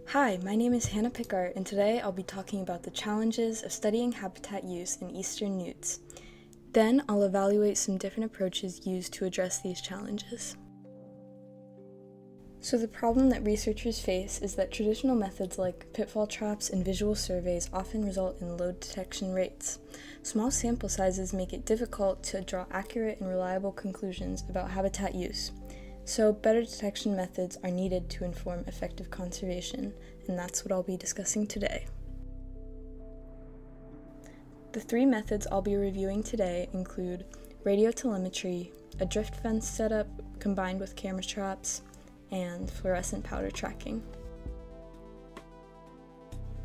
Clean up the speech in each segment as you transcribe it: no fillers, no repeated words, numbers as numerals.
Hi, my name is Hannah Pickart, and today I'll be talking about the challenges of studying habitat use in eastern newts. Then I'll evaluate some different approaches used to address these challenges. So the problem that researchers face is that traditional methods like pitfall traps and visual surveys often result in low detection rates. Small sample sizes make it difficult to draw accurate and reliable conclusions about habitat use. So better detection methods are needed to inform effective conservation, and that's what I'll be discussing today. The three methods I'll be reviewing today include radio telemetry, a drift fence setup combined with camera traps, and fluorescent powder tracking.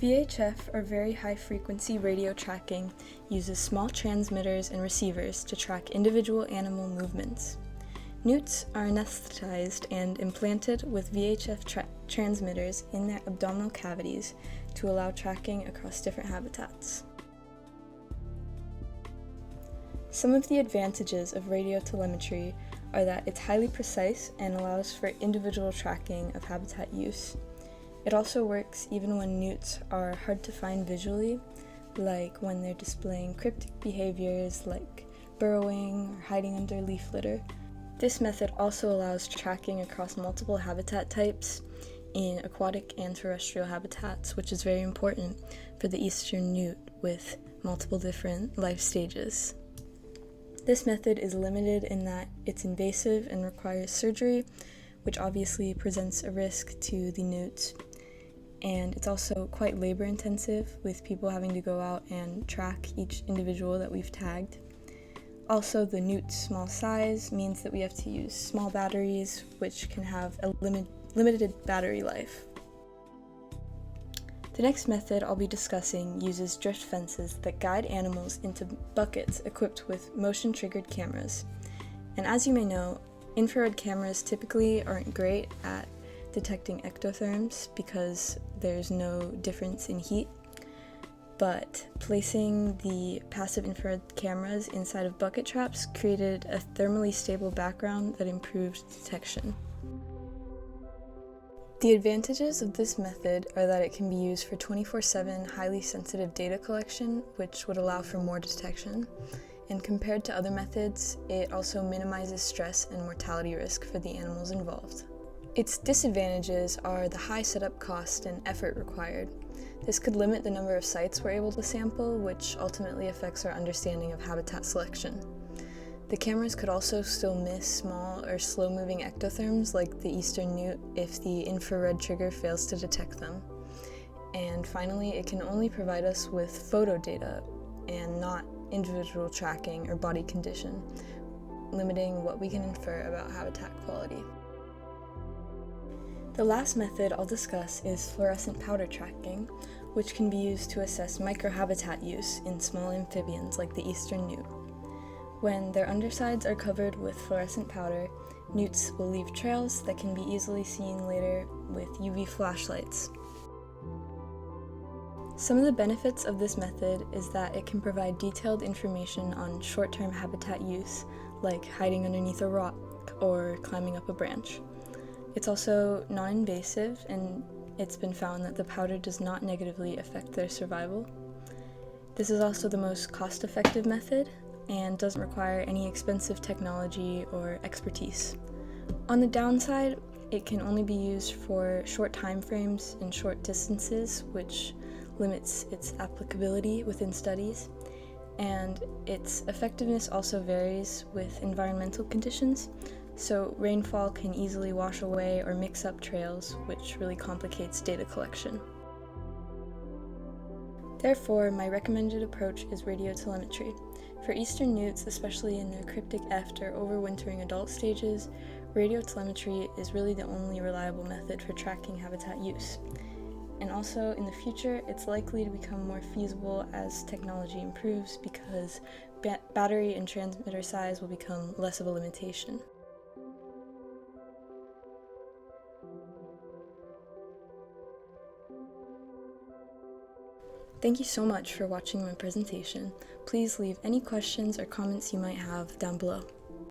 VHF, or Very High Frequency Radio Tracking, uses small transmitters and receivers to track individual animal movements. Newts are anesthetized and implanted with VHF transmitters in their abdominal cavities to allow tracking across different habitats. Some of the advantages of radio telemetry are that it's highly precise and allows for individual tracking of habitat use. It also works even when newts are hard to find visually, like when they're displaying cryptic behaviors like burrowing or hiding under leaf litter. This method also allows tracking across multiple habitat types in aquatic and terrestrial habitats, which is very important for the eastern newt with multiple different life stages. This method is limited in that it's invasive and requires surgery, which obviously presents a risk to the newts. And it's also quite labor intensive, with people having to go out and track each individual that we've tagged. Also, the newt's small size means that we have to use small batteries, which can have a limited battery life. The next method I'll be discussing uses drift fences that guide animals into buckets equipped with motion-triggered cameras. And as you may know, infrared cameras typically aren't great at detecting ectotherms because there's no difference in heat. But placing the passive infrared cameras inside of bucket traps created a thermally stable background that improved detection. The advantages of this method are that it can be used for 24/7 highly sensitive data collection, which would allow for more detection. And compared to other methods, it also minimizes stress and mortality risk for the animals involved. Its disadvantages are the high setup cost and effort required. This could limit the number of sites we're able to sample, which ultimately affects our understanding of habitat selection. The cameras could also still miss small or slow-moving ectotherms like the eastern newt if the infrared trigger fails to detect them. And finally, it can only provide us with photo data and not individual tracking or body condition, limiting what we can infer about habitat quality. The last method I'll discuss is fluorescent powder tracking, which can be used to assess microhabitat use in small amphibians like the eastern newt. When their undersides are covered with fluorescent powder, newts will leave trails that can be easily seen later with UV flashlights. Some of the benefits of this method is that it can provide detailed information on short-term habitat use, like hiding underneath a rock or climbing up a branch. It's also non-invasive, and it's been found that the powder does not negatively affect their survival. This is also the most cost-effective method and doesn't require any expensive technology or expertise. On the downside, it can only be used for short time frames and short distances, which limits its applicability within studies. And its effectiveness also varies with environmental conditions, so rainfall can easily wash away or mix up trails, which really complicates data collection. Therefore, my recommended approach is radio telemetry. For eastern newts, especially in their cryptic eft or overwintering adult stages, radio telemetry is really the only reliable method for tracking habitat use. And also, in the future, it's likely to become more feasible as technology improves because battery and transmitter size will become less of a limitation. Thank you so much for watching my presentation. Please leave any questions or comments you might have down below.